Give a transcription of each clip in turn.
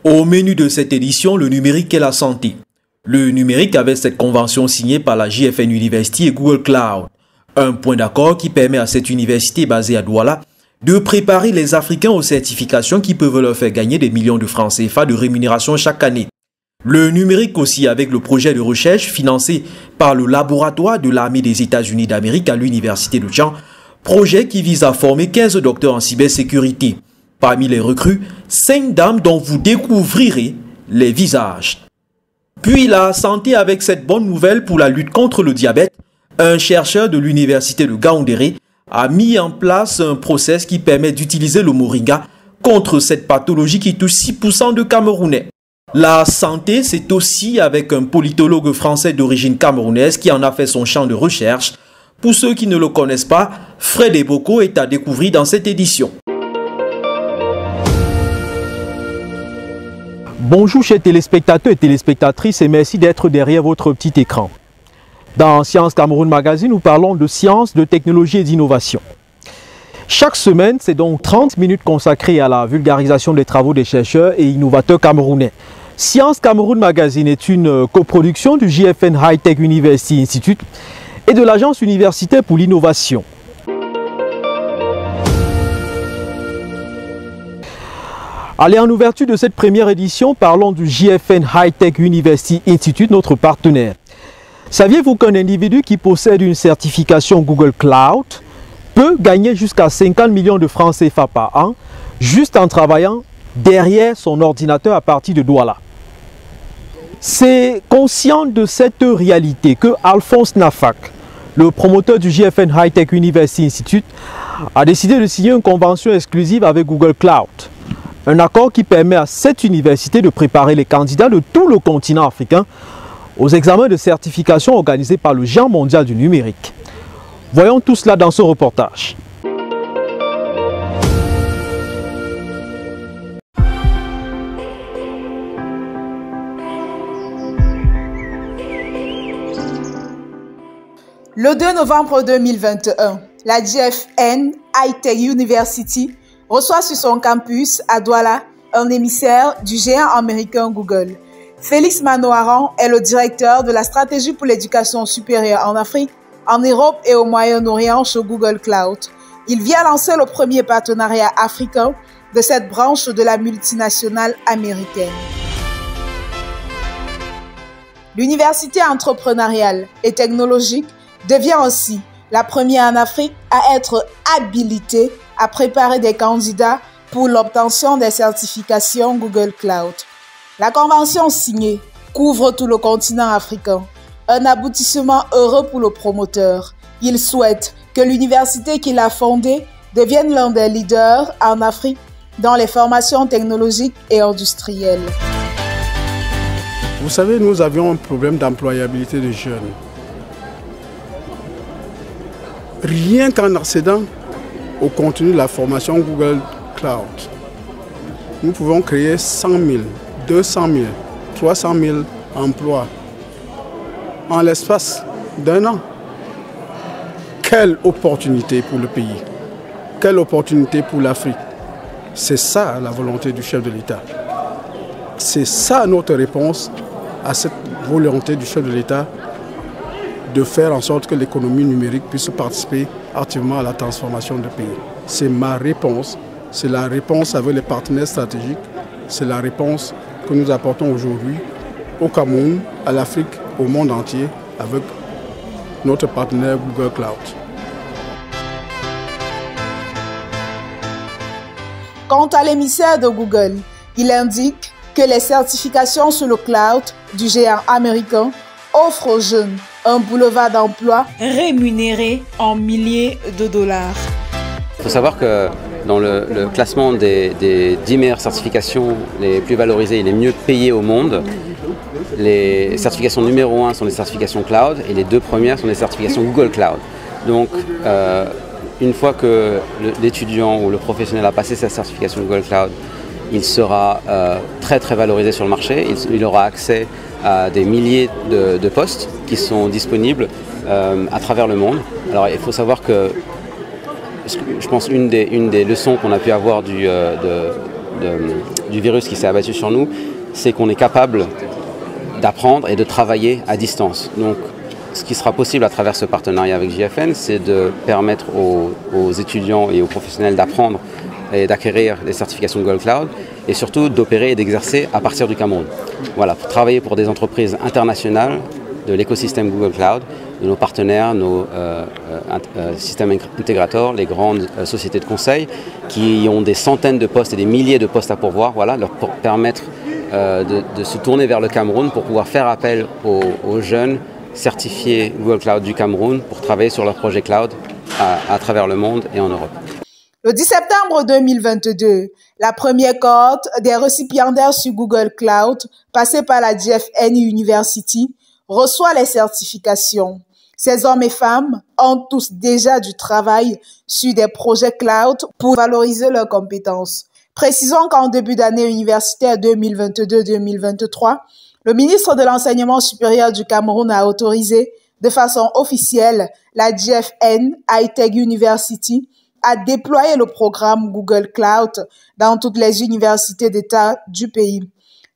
Au menu de cette édition, le numérique et la santé. Le numérique avec cette convention signée par la JFN University et Google Cloud. Un point d'accord qui permet à cette université basée à Douala de préparer les Africains aux certifications qui peuvent leur faire gagner des millions de francs CFA de rémunération chaque année. Le numérique aussi avec le projet de recherche financé par le laboratoire de l'armée des États-Unis d'Amérique à l'université de Caen, projet qui vise à former 15 docteurs en cybersécurité. Parmi les recrues, 5 dames dont vous découvrirez les visages. Puis la santé avec cette bonne nouvelle pour la lutte contre le diabète. Un chercheur de l'université de Gaoundéré a mis en place un process qui permet d'utiliser le moringa contre cette pathologie qui touche 6% de Camerounais. La santé, c'est aussi avec un politologue français d'origine camerounaise qui en a fait son champ de recherche. Pour ceux qui ne le connaissent pas, Fred Eboko est à découvrir dans cette édition. Bonjour chers téléspectateurs et téléspectatrices et merci d'être derrière votre petit écran. Dans Science Cameroun Magazine, nous parlons de science, de technologie et d'innovation. Chaque semaine, c'est donc 30 minutes consacrées à la vulgarisation des travaux des chercheurs et innovateurs camerounais. Science Cameroun Magazine est une coproduction du JFN High Tech University Institute et de l'Agence universitaire pour l'innovation. Allez, en ouverture de cette première édition, parlons du JFN High Tech University Institute, notre partenaire. Saviez-vous qu'un individu qui possède une certification Google Cloud peut gagner jusqu'à 50 millions de francs CFA par an juste en travaillant derrière son ordinateur à partir de Douala? C'est conscient de cette réalité que Alphonse Nafak, le promoteur du JFN High Tech University Institute, a décidé de signer une convention exclusive avec Google Cloud. Un accord qui permet à cette université de préparer les candidats de tout le continent africain aux examens de certification organisés par le géant mondial du numérique. Voyons tout cela dans ce reportage. Le 2 novembre 2021, la JFN High Tech University reçoit sur son campus à Douala un émissaire du géant américain Google. Félix Manoaran est le directeur de la stratégie pour l'éducation supérieure en Afrique, en Europe et au Moyen-Orient chez Google Cloud. Il vient lancer le premier partenariat africain de cette branche de la multinationale américaine. L'université entrepreneuriale et technologique devient aussi la première en Afrique à être habilitée à préparer des candidats pour l'obtention des certifications Google Cloud. La convention signée couvre tout le continent africain. Un aboutissement heureux pour le promoteur. Il souhaite que l'université qu'il a fondée devienne l'un des leaders en Afrique dans les formations technologiques et industrielles. Vous savez, nous avions un problème d'employabilité des jeunes. Rien qu'en accédant au contenu de la formation Google Cloud, nous pouvons créer 100 000, 200 000, 300 000 emplois en l'espace d'un an. Quelle opportunité pour le pays, quelle opportunité pour l'Afrique. C'est ça la volonté du chef de l'État. C'est ça notre réponse à cette volonté du chef de l'État de faire en sorte que l'économie numérique puisse participer activement à la transformation du pays. C'est ma réponse, c'est la réponse avec les partenaires stratégiques, c'est la réponse que nous apportons aujourd'hui au Cameroun, à l'Afrique, au monde entier avec notre partenaire Google Cloud. Quant à l'émissaire de Google, il indique que les certifications sur le cloud du géant américain offrent aux jeunes un boulevard d'emploi rémunéré en milliers de dollars. Il faut savoir que dans le classement des 10 meilleures certifications les plus valorisées et les mieux payées au monde, les certifications numéro 1 sont les certifications cloud et les 2 premières sont les certifications Google Cloud. Donc, une fois que l'étudiant ou le professionnel a passé sa certification Google Cloud, il sera très valorisé sur le marché, il aura accès à des milliers de postes qui sont disponibles à travers le monde. Alors il faut savoir que je pense une des leçons qu'on a pu avoir du virus qui s'est abattu sur nous, c'est qu'on est capable d'apprendre et de travailler à distance. Donc, ce qui sera possible à travers ce partenariat avec JFN, c'est de permettre aux étudiants et aux professionnels d'apprendre et d'acquérir des certifications Google Cloud et surtout d'opérer et d'exercer à partir du Cameroun. Voilà, pour travailler pour des entreprises internationales de l'écosystème Google Cloud, de nos partenaires, nos systèmes intégrateurs, les grandes sociétés de conseil qui ont des centaines de postes et des milliers de postes à pourvoir, voilà, leur permettre de se tourner vers le Cameroun pour pouvoir faire appel aux jeunes certifiés Google Cloud du Cameroun pour travailler sur leur projet cloud à travers le monde et en Europe. Le 10 septembre 2022, la première cohorte des récipiendaires sur Google Cloud, passée par la JFN University, reçoit les certifications. Ces hommes et femmes ont tous déjà du travail sur des projets cloud pour valoriser leurs compétences. Précisons qu'en début d'année universitaire 2022-2023, le ministre de l'Enseignement supérieur du Cameroun a autorisé de façon officielle la JFN High-Tech University à déployer le programme Google Cloud dans toutes les universités d'État du pays.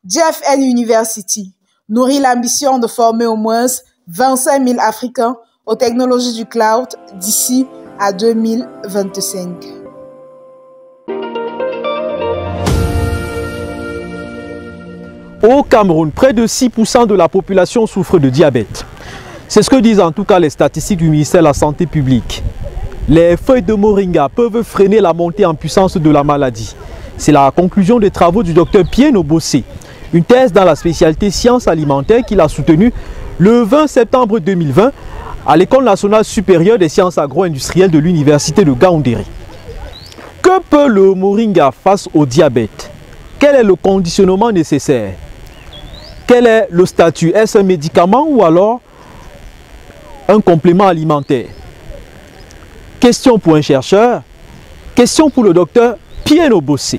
JFN University nourrit l'ambition de former au moins 25 000 Africains aux technologies du cloud d'ici à 2025. Au Cameroun, près de 6% de la population souffre de diabète. C'est ce que disent en tout cas les statistiques du ministère de la Santé publique. Les feuilles de moringa peuvent freiner la montée en puissance de la maladie. C'est la conclusion des travaux du docteur Pieno Bossé, une thèse dans la spécialité sciences alimentaires qu'il a soutenue le 20 septembre 2020 à l'École nationale supérieure des sciences agro-industrielles de l'université de Gaoundéré. Que peut le moringa face au diabète? Quel est le conditionnement nécessaire? Quel est le statut? Est-ce un médicament ou alors un complément alimentaire? Question pour un chercheur, question pour le docteur Pieno Bossé.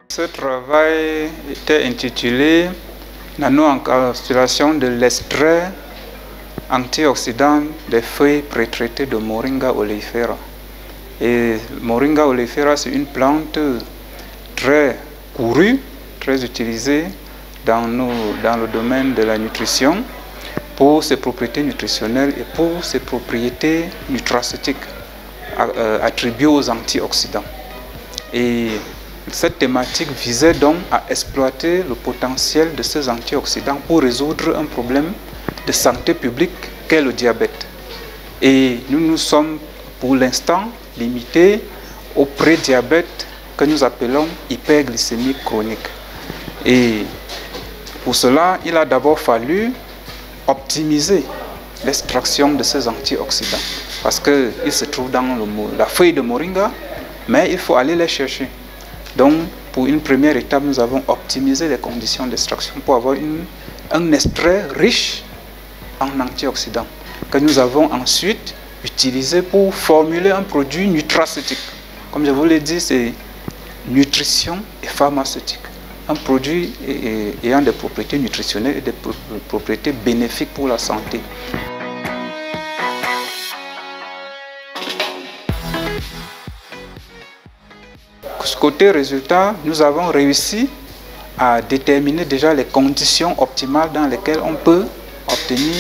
Ce travail était intitulé « Nano-encapsulation de l'extrait antioxydant des feuilles pré-traitées de Moringa oleifera ». Et Moringa oleifera, c'est une plante très courue, très utilisée dans le domaine de la nutrition pour ses propriétés nutritionnelles et pour ses propriétés nutraceutiques attribuées aux antioxydants. Et cette thématique visait donc à exploiter le potentiel de ces antioxydants pour résoudre un problème de santé publique qu'est le diabète. Et nous nous sommes pour l'instant limités au prédiabète que nous appelons hyperglycémie chronique. Et pour cela, il a d'abord fallu optimiser l'extraction de ces antioxydants parce qu'ils se trouvent dans la feuille de moringa, mais il faut aller les chercher. Donc, pour une première étape, nous avons optimisé les conditions d'extraction pour avoir un extrait riche en antioxydants que nous avons ensuite utilisé pour formuler un produit nutraceutique. Comme je vous l'ai dit, c'est nutrition et pharmaceutique. Un produit ayant des propriétés nutritionnelles et des propriétés bénéfiques pour la santé. Côté résultat, nous avons réussi à déterminer déjà les conditions optimales dans lesquelles on peut obtenir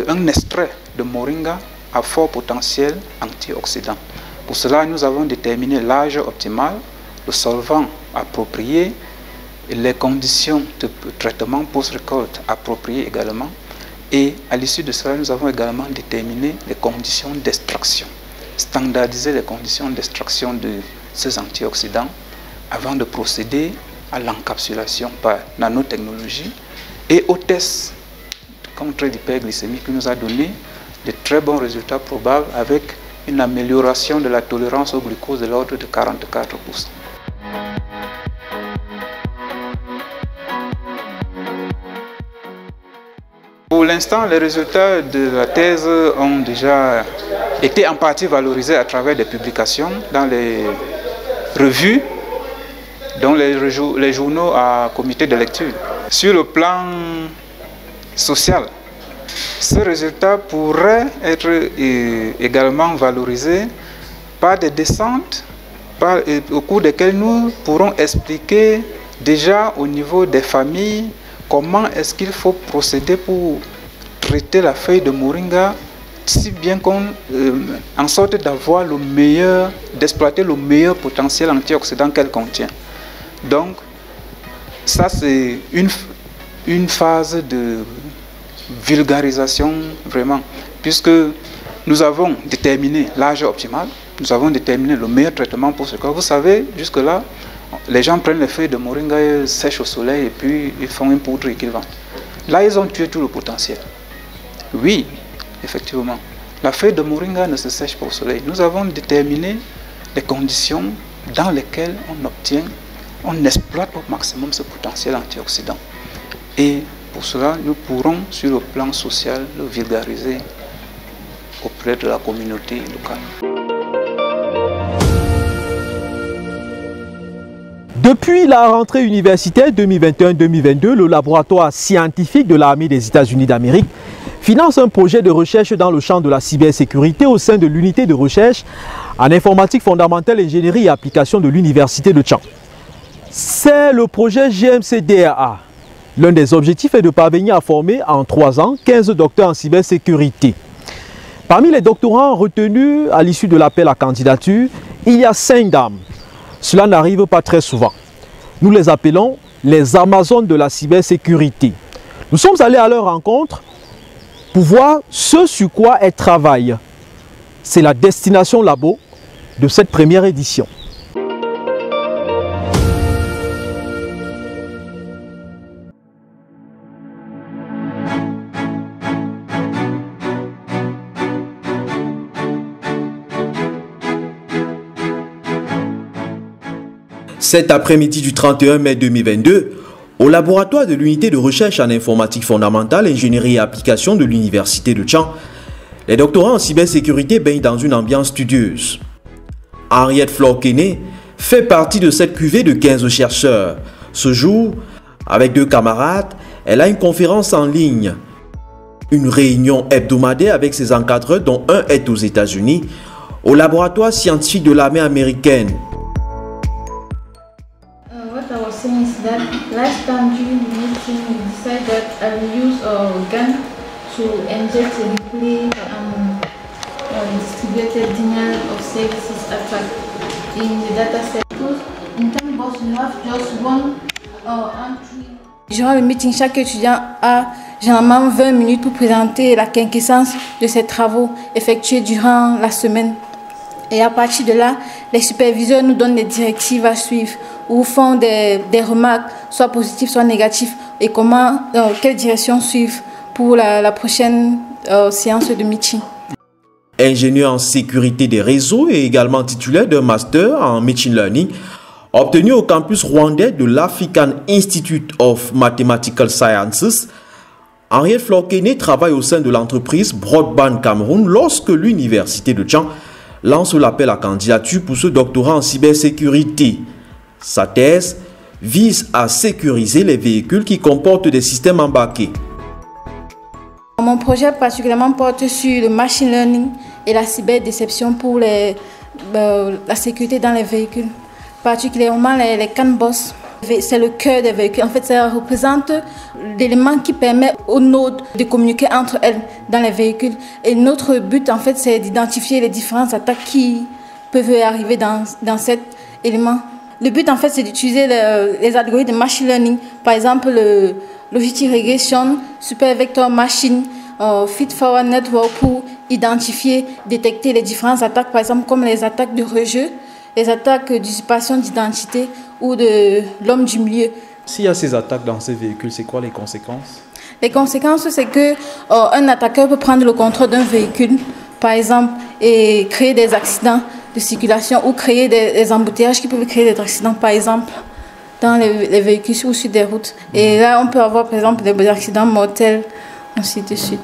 un extrait de moringa à fort potentiel antioxydant. Pour cela, nous avons déterminé l'âge optimal, le solvant approprié, et les conditions de traitement post-récolte appropriées également. Et à l'issue de cela, nous avons également déterminé les conditions d'extraction, standardiser les conditions d'extraction de ces antioxydants avant de procéder à l'encapsulation par nanotechnologie et aux tests contre l'hyperglycémie qui nous a donné de très bons résultats probables avec une amélioration de la tolérance au glucose de l'ordre de 44%. Pour l'instant, les résultats de la thèse ont déjà été en partie valorisés à travers des publications dans les revues, dont les journaux à comité de lecture. Sur le plan social, Ce résultat pourrait être également valorisé par des descentes au cours desquelles nous pourrons expliquer déjà au niveau des familles comment est-ce qu'il faut procéder pour traiter la feuille de moringa, si bien en sorte d'avoir le meilleur, d'exploiter le meilleur potentiel antioxydant qu'elle contient. Donc, ça c'est une phase de vulgarisation vraiment, puisque nous avons déterminé l'âge optimal, nous avons déterminé le meilleur traitement pour ce cas. Vous savez, jusque-là, les gens prennent les feuilles de moringa, ils sèchent au soleil et puis ils font une poudre et qu'ils vendent. Là, ils ont tué tout le potentiel. Oui, effectivement, la feuille de moringa ne se sèche pas au soleil. Nous avons déterminé les conditions dans lesquelles on exploite au maximum ce potentiel antioxydant. Et pour cela, nous pourrons, sur le plan social, le vulgariser auprès de la communauté locale. Depuis la rentrée universitaire 2021-2022, le laboratoire scientifique de l'armée des États-Unis d'Amérique finance un projet de recherche dans le champ de la cybersécurité au sein de l'unité de recherche en informatique fondamentale, ingénierie et application de l'université de Tchang. C'est le projet GMC-DRA. L'un des objectifs est de parvenir à former en 3 ans 15 docteurs en cybersécurité. Parmi les doctorants retenus à l'issue de l'appel à candidature, il y a 5 dames. Cela n'arrive pas très souvent. Nous les appelons les Amazones de la cybersécurité. Nous sommes allés à leur rencontre pour voir ce sur quoi elles travaillent. C'est la destination labo de cette première édition. Cet après-midi du 31 mai 2022, au laboratoire de l'unité de recherche en informatique fondamentale, ingénierie et application de l'université de Tchang, les doctorants en cybersécurité baignent dans une ambiance studieuse. Henriette Florquené fait partie de cette cuvée de 15 chercheurs. Ce jour, avec 2 camarades, elle a une conférence en ligne. Une réunion hebdomadaire avec ses encadreurs, dont un est aux États-Unis, au laboratoire scientifique de l'armée américaine. What I was saying is that last time during the meeting we decided that I will use a gun to inject a replay distributed denial of services attack in the data set. In Canvas, you have just one entry. Durant le meeting, chaque étudiant a généralement 20 minutes pour présenter la quintessence de ses travaux effectués durant la semaine. Et à partir de là, les superviseurs nous donnent des directives à suivre ou font des remarques, soit positives, soit négatives, et quelle direction suivre pour la prochaine séance de meeting. Ingénieur en sécurité des réseaux et également titulaire d'un master en machine learning, obtenu au campus rwandais de l'African Institute of Mathematical Sciences, Henriette Florquené travaille au sein de l'entreprise Broadband Cameroun lorsque l'université de Tchang lance l'appel à candidature pour ce doctorat en cybersécurité. Sa thèse vise à sécuriser les véhicules qui comportent des systèmes embarqués. Mon projet particulièrement porte sur le machine learning et la cyberdéception pour la sécurité dans les véhicules, particulièrement les CAN boss. C'est le cœur des véhicules. En fait, ça représente l'élément qui permet aux nodes de communiquer entre elles dans les véhicules. Et notre but, en fait, c'est d'identifier les différentes attaques qui peuvent arriver dans cet élément. Le but, en fait, c'est d'utiliser les algorithmes de machine learning. Par exemple, le Logistic Regression, Super Vector Machine, Feed Forward Network pour identifier, détecter les différentes attaques, par exemple, comme les attaques de rejeu, les attaques d'usurpation d'identité ou de l'homme du milieu. S'il y a ces attaques dans ces véhicules, c'est quoi les conséquences? Les conséquences, c'est qu'un attaqueur peut prendre le contrôle d'un véhicule, par exemple, et créer des accidents de circulation ou créer des embouteillages qui peuvent créer des accidents, par exemple, dans les véhicules ou sur des routes. Et là, on peut avoir, par exemple, des accidents mortels, ainsi de suite.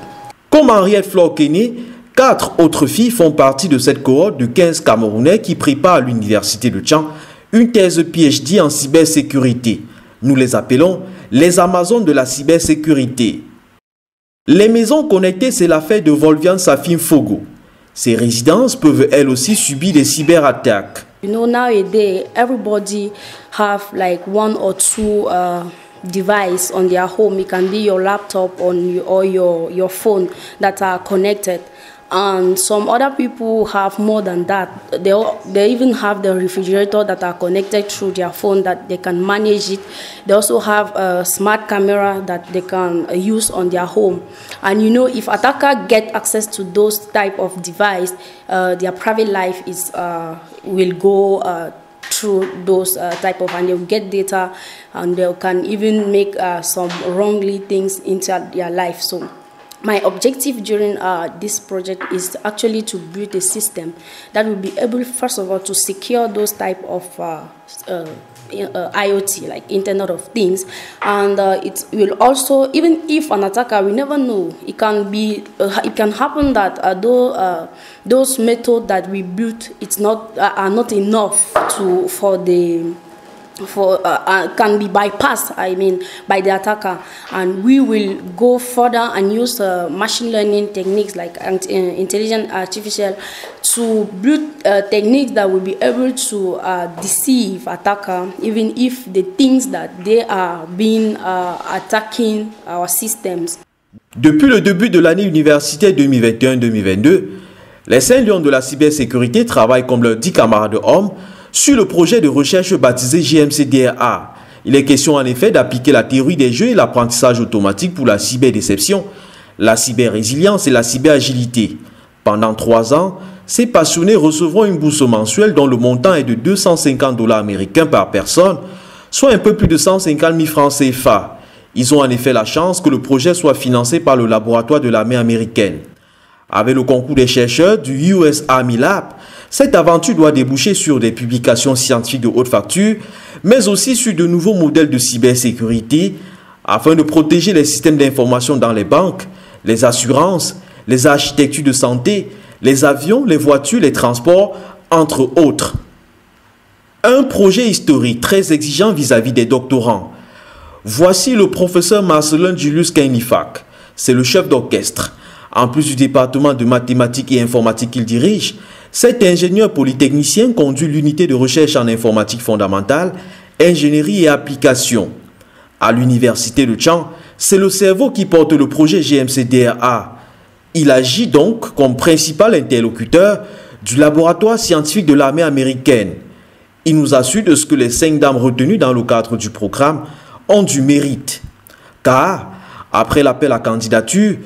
Comme Henriette Florquené, 4 autres filles font partie de cette cohorte de 15 Camerounais qui préparent à l'université de Tchang une thèse PhD en cybersécurité. Nous les appelons les Amazones de la cybersécurité. Les maisons connectées, c'est l'affaire de Volvian Safin Fogo. Ces résidences peuvent elles aussi subir des cyberattaques. You know, nowadays, everybody have like one or two device on their home. It can be your laptop or your phone that are connected. And some other people have more than that. They even have the refrigerator that are connected through their phone that they can manage it. They also have a smart camera that they can use on their home. And you know, if attacker get access to those type of device, their private life is will go through those type of, and they'll get data, and they can even make some wrongly things into their life. So my objective during this project is actually to build a system that will be able, first of all, to secure those type of IoT, like Internet of Things, and it will also, even if an attacker, we never know, it can be, it can happen that those methods that we built, it's not are not enough can be bypassed, I mean, by the attacker, and we will go further and use machine learning techniques like intelligent artificial to build techniques that will be able to deceive attacker, even if the things that they are being attacking our systems. Depuis le début de l'année universitaire 2021-2022, les 5 lions de la cybersécurité travaillent comme leurs 10 camarades hommes sur le projet de recherche baptisé GMCDRA. Il est question en effet d'appliquer la théorie des jeux et l'apprentissage automatique pour la cyberdéception, la cyber-résilience et la cyber-agilité. Pendant 3 ans, ces passionnés recevront une bourse mensuelle dont le montant est de $250 américains par personne, soit un peu plus de 150 000 francs CFA. Ils ont en effet la chance que le projet soit financé par le laboratoire de l'armée américaine. Avec le concours des chercheurs du US Army Lab, cette aventure doit déboucher sur des publications scientifiques de haute facture, mais aussi sur de nouveaux modèles de cybersécurité afin de protéger les systèmes d'information dans les banques, les assurances, les architectures de santé, les avions, les voitures, les transports, entre autres. Un projet historique très exigeant vis-à-vis des doctorants. Voici le professeur Marcelin Julius Kainifak. C'est le chef d'orchestre. En plus du département de mathématiques et informatique qu'il dirige, cet ingénieur polytechnicien conduit l'unité de recherche en informatique fondamentale, ingénierie et application. À l'université de Tchang, c'est le cerveau qui porte le projet GMCDRA. Il agit donc comme principal interlocuteur du laboratoire scientifique de l'armée américaine. Il nous assure de ce que les 5 dames retenues dans le cadre du programme ont du mérite. Car, après l'appel à candidature,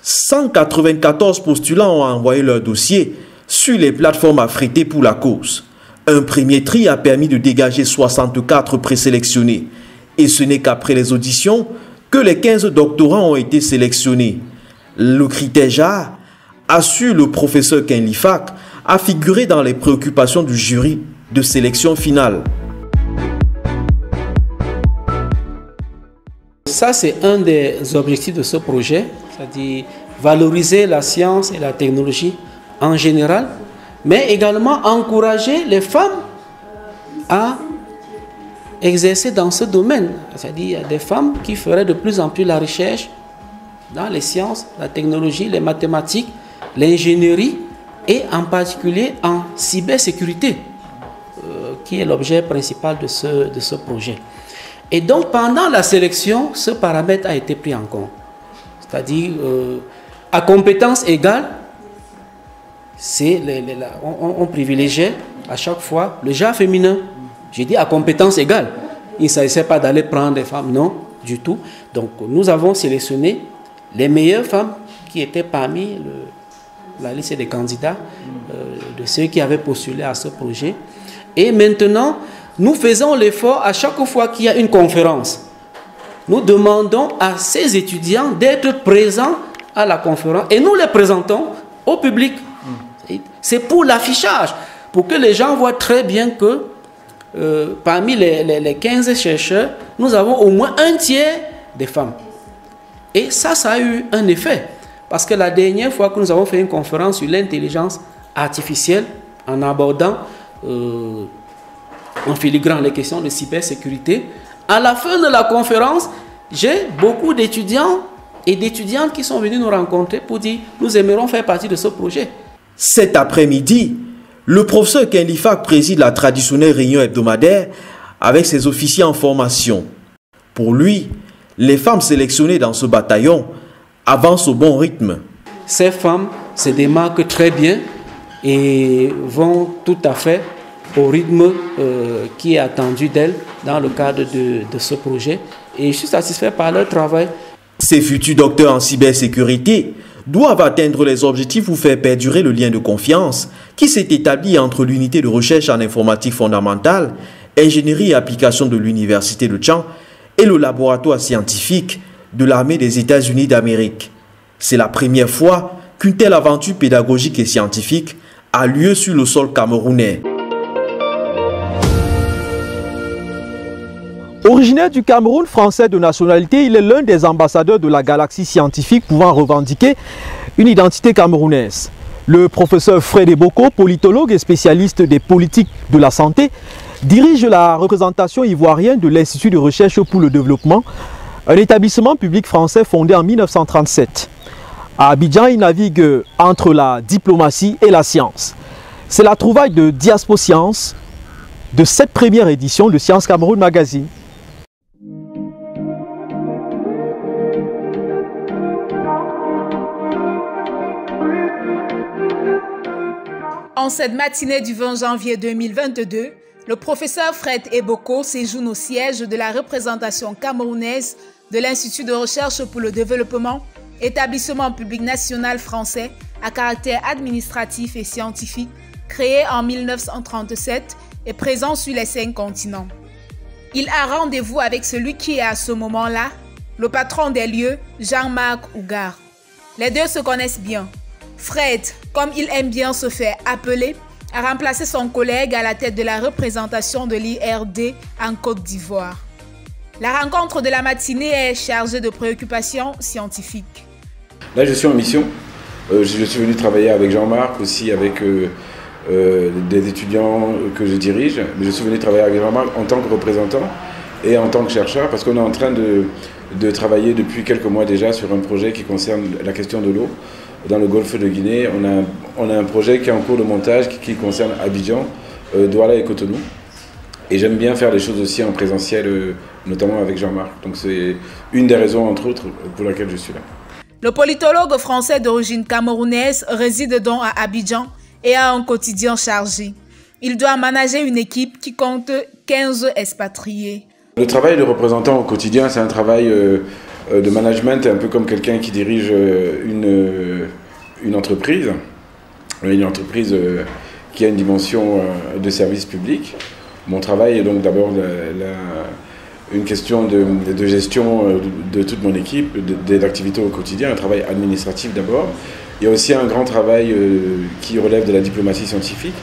194 postulants ont envoyé leur dossier sur les plateformes affrétées pour la cause. Un premier tri a permis de dégager 64 présélectionnés. Et ce n'est qu'après les auditions que les 15 doctorants ont été sélectionnés. Le critère JAR, assure le professeur Kainifak, a figuré dans les préoccupations du jury de sélection finale. Ça, c'est un des objectifs de ce projet, c'est-à-dire valoriser la science et la technologie en général, mais également encourager les femmes à exercer dans ce domaine. C'est-à-dire il y a des femmes qui feraient de plus en plus la recherche dans les sciences, la technologie, les mathématiques, l'ingénierie et en particulier en cybersécurité, qui est l'objet principal de ce projet. Et donc pendant la sélection, ce paramètre a été pris en compte. C'est-à-dire à compétences égales, on privilégiait à chaque fois le genre féminin. J'ai dit à compétences égales. Il ne s'agissait pas d'aller prendre des femmes, non, du tout. Donc nous avons sélectionné les meilleures femmes qui étaient parmi la liste des candidats, de ceux qui avaient postulé à ce projet. Et maintenant, nous faisons l'effort à chaque fois qu'il y a une conférence. Nous demandons à ces étudiants d'être présents à la conférence et nous les présentons au public. C'est pour l'affichage, pour que les gens voient très bien que parmi les 15 chercheurs, nous avons au moins un tiers des femmes. Et ça a eu un effet. Parce que la dernière fois que nous avons fait une conférence sur l'intelligence artificielle, en abordant en filigrane les questions de cybersécurité, à la fin de la conférence, j'ai beaucoup d'étudiants et d'étudiantes qui sont venus nous rencontrer pour dire « nous aimerons faire partie de ce projet ». Cet après-midi, le professeur Kenlifak préside la traditionnelle réunion hebdomadaire avec ses officiers en formation. Pour lui, les femmes sélectionnées dans ce bataillon avancent au bon rythme. Ces femmes se démarquent très bien et vont tout à fait au rythme qui est attendu d'elles dans le cadre de ce projet. Et je suis satisfait par leur travail. Ces futurs docteurs en cybersécurité doivent atteindre les objectifs pour faire perdurer le lien de confiance qui s'est établi entre l'unité de recherche en informatique fondamentale, ingénierie et application de l'université de Tchang et le laboratoire scientifique de l'armée des États-Unis d'Amérique. C'est la première fois qu'une telle aventure pédagogique et scientifique a lieu sur le sol camerounais. Originaire du Cameroun, français de nationalité, il est l'un des ambassadeurs de la galaxie scientifique pouvant revendiquer une identité camerounaise. Le professeur Fred Eboko, politologue et spécialiste des politiques de la santé, dirige la représentation ivoirienne de l'Institut de recherche pour le développement, un établissement public français fondé en 1937. À Abidjan, il navigue entre la diplomatie et la science. C'est la trouvaille de Diaspo Science de cette première édition de Science Cameroun Magazine. En cette matinée du 20 janvier 2022, le professeur Fred Eboko séjourne au siège de la représentation camerounaise de l'Institut de recherche pour le développement, établissement public national français à caractère administratif et scientifique, créé en 1937 et présent sur les 5 continents. Il a rendez-vous avec celui qui est à ce moment-là le patron des lieux, Jean-Marc Ougar. Les deux se connaissent bien. Fred, comme il aime bien se faire appeler, a remplacé son collègue à la tête de la représentation de l'IRD en Côte d'Ivoire. La rencontre de la matinée est chargée de préoccupations scientifiques. Là, je suis en mission. Je suis venu travailler avec Jean-Marc, aussi avec des étudiants que je dirige. Mais je suis venu travailler avec Jean-Marc en tant que représentant et en tant que chercheur, parce qu'on est en train de travailler depuis quelques mois déjà sur un projet qui concerne la question de l'eau. Dans le golfe de Guinée, on a un projet qui est en cours de montage qui concerne Abidjan, Douala et Cotonou. Et j'aime bien faire les choses aussi en présentiel, notamment avec Jean-Marc. Donc c'est une des raisons, entre autres, pour laquelle je suis là. Le politologue français d'origine camerounaise réside donc à Abidjan et a un quotidien chargé. Il doit manager une équipe qui compte 15 expatriés. Le travail de représentant au quotidien, c'est un travail de management, un peu comme quelqu'un qui dirige une entreprise qui a une dimension de service public. Mon travail est donc d'abord une question de gestion de toute mon équipe, des activités au quotidien, un travail administratif d'abord. Il y a aussi un grand travail qui relève de la diplomatie scientifique,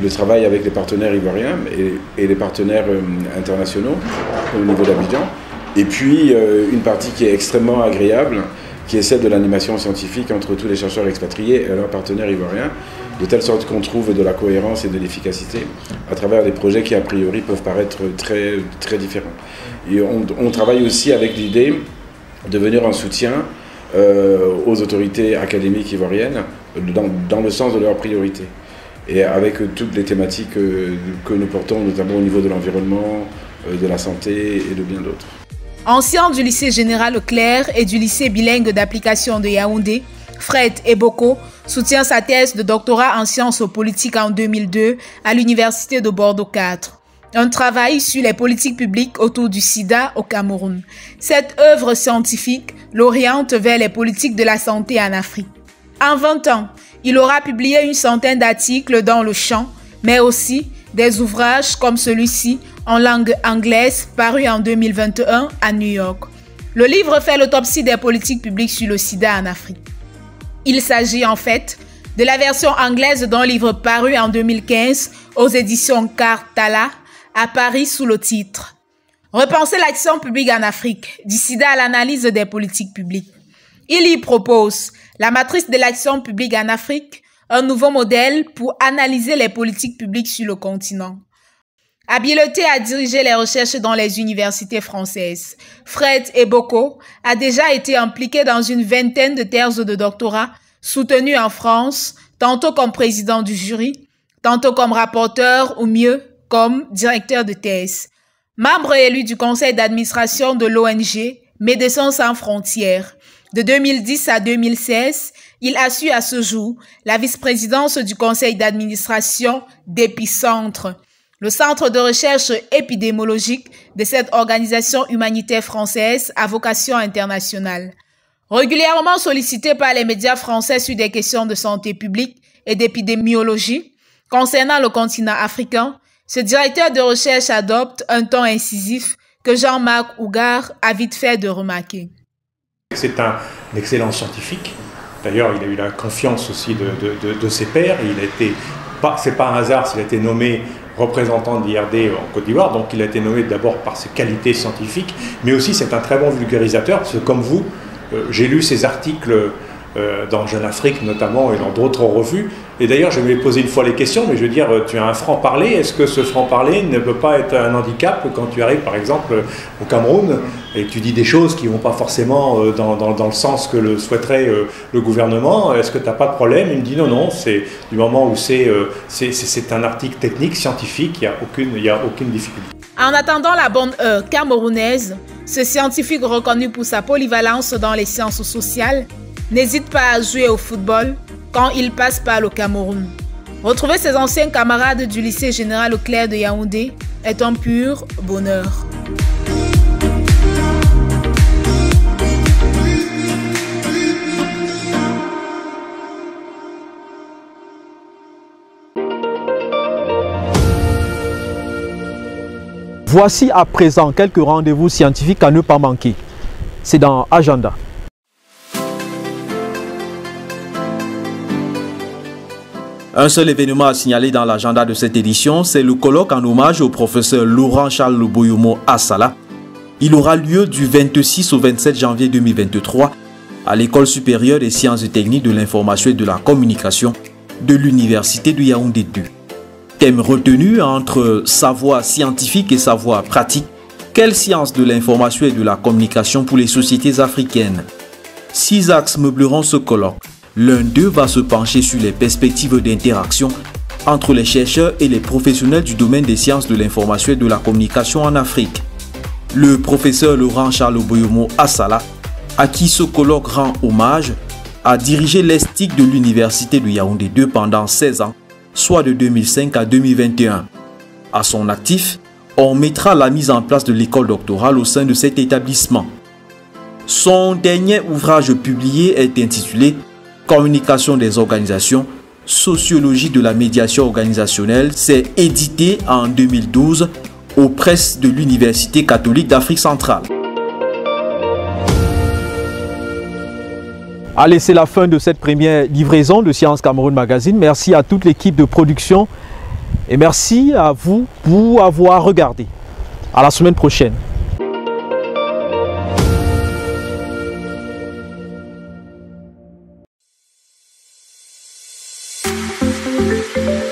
le travail avec les partenaires ivoiriens et les partenaires internationaux au niveau d'Abidjan. Et puis une partie qui est extrêmement agréable, qui est celle de l'animation scientifique entre tous les chercheurs expatriés et leurs partenaires ivoiriens, de telle sorte qu'on trouve de la cohérence et de l'efficacité à travers des projets qui a priori peuvent paraître très, très différents. Et on travaille aussi avec l'idée de venir en soutien aux autorités académiques ivoiriennes dans le sens de leurs priorités. Et avec toutes les thématiques que nous portons, notamment au niveau de l'environnement, de la santé et de bien d'autres. Ancien du lycée général Leclerc et du lycée bilingue d'application de Yaoundé, Fred Eboko soutient sa thèse de doctorat en sciences politiques en 2002 à l'université de Bordeaux 4. Un travail sur les politiques publiques autour du sida au Cameroun. Cette œuvre scientifique l'oriente vers les politiques de la santé en Afrique. En 20 ans, il aura publié une centaine d'articles dans le champ, mais aussi des ouvrages comme celui-ci en langue anglaise paru en 2021 à New York. Le livre fait l'autopsie des politiques publiques sur le sida en Afrique. Il s'agit en fait de la version anglaise d'un livre paru en 2015 aux éditions Cartala à Paris sous le titre « Repenser l'action publique en Afrique, du sida à l'analyse des politiques publiques ». Il y propose la matrice de l'action publique en Afrique, un nouveau modèle pour analyser les politiques publiques sur le continent. Habileté à diriger les recherches dans les universités françaises, Fred Eboko a déjà été impliqué dans une vingtaine de thèses de doctorat soutenues en France, tantôt comme président du jury, tantôt comme rapporteur ou mieux comme directeur de thèse. Membre élu du conseil d'administration de l'ONG Médecins sans frontières. De 2010 à 2016, il a su à ce jour la vice-présidence du conseil d'administration d'Épicentre, le centre de recherche épidémiologique de cette organisation humanitaire française à vocation internationale. Régulièrement sollicité par les médias français sur des questions de santé publique et d'épidémiologie concernant le continent africain, ce directeur de recherche adopte un ton incisif que Jean-Marc Hougard a vite fait de remarquer. C'est un excellent scientifique. D'ailleurs, il a eu la confiance aussi de ses pairs. C'est pas un hasard s'il a été nommé représentant de l'IRD en Côte d'Ivoire. Donc, il a été nommé d'abord par ses qualités scientifiques, mais aussi c'est un très bon vulgarisateur. Parce que comme vous, j'ai lu ses articles dans Jeune Afrique notamment et dans d'autres revues. Et d'ailleurs, je vais poser une fois les questions, mais je veux dire, tu as un franc-parler. Est-ce que ce franc-parler ne peut pas être un handicap quand tu arrives, par exemple, au Cameroun et tu dis des choses qui ne vont pas forcément dans le sens que le souhaiterait le gouvernement? Est-ce que tu n'as pas de problème? Il me dit non, c'est du moment où c'est un article technique, scientifique, il n'y a aucune difficulté. En attendant la bonne heure camerounaise, ce scientifique reconnu pour sa polyvalence dans les sciences sociales n'hésite pas à jouer au football quand il passe par le Cameroun. Retrouver ses anciens camarades du lycée général Leclerc de Yaoundé est un pur bonheur. Voici à présent quelques rendez-vous scientifiques à ne pas manquer. C'est dans Agenda. Un seul événement à signaler dans l'agenda de cette édition, c'est le colloque en hommage au professeur Laurent Charles Boyomo Assala. Il aura lieu du 26 au 27 janvier 2023 à l'École supérieure des sciences et techniques de l'information et de la communication de l'Université de Yaoundé 2. Thème retenu entre savoir scientifique et savoir pratique, quelle science de l'information et de la communication pour les sociétés africaines? 6 axes meubleront ce colloque. L'un d'eux va se pencher sur les perspectives d'interaction entre les chercheurs et les professionnels du domaine des sciences de l'information et de la communication en Afrique. Le professeur Laurent Charles Boyomo Assala, à qui ce colloque rend hommage, a dirigé l'ESTIC de l'Université de Yaoundé 2 pendant 16 ans, soit de 2005 à 2021. À son actif, on mettra la mise en place de l'école doctorale au sein de cet établissement. Son dernier ouvrage publié est intitulé « Communication des organisations, sociologie de la médiation organisationnelle ». C'est édité en 2012 aux presses de l'Université catholique d'Afrique centrale. Allez, c'est la fin de cette première livraison de Science Cameroun Magazine. Merci à toute l'équipe de production et merci à vous pour avoir regardé. À la semaine prochaine. Thank you.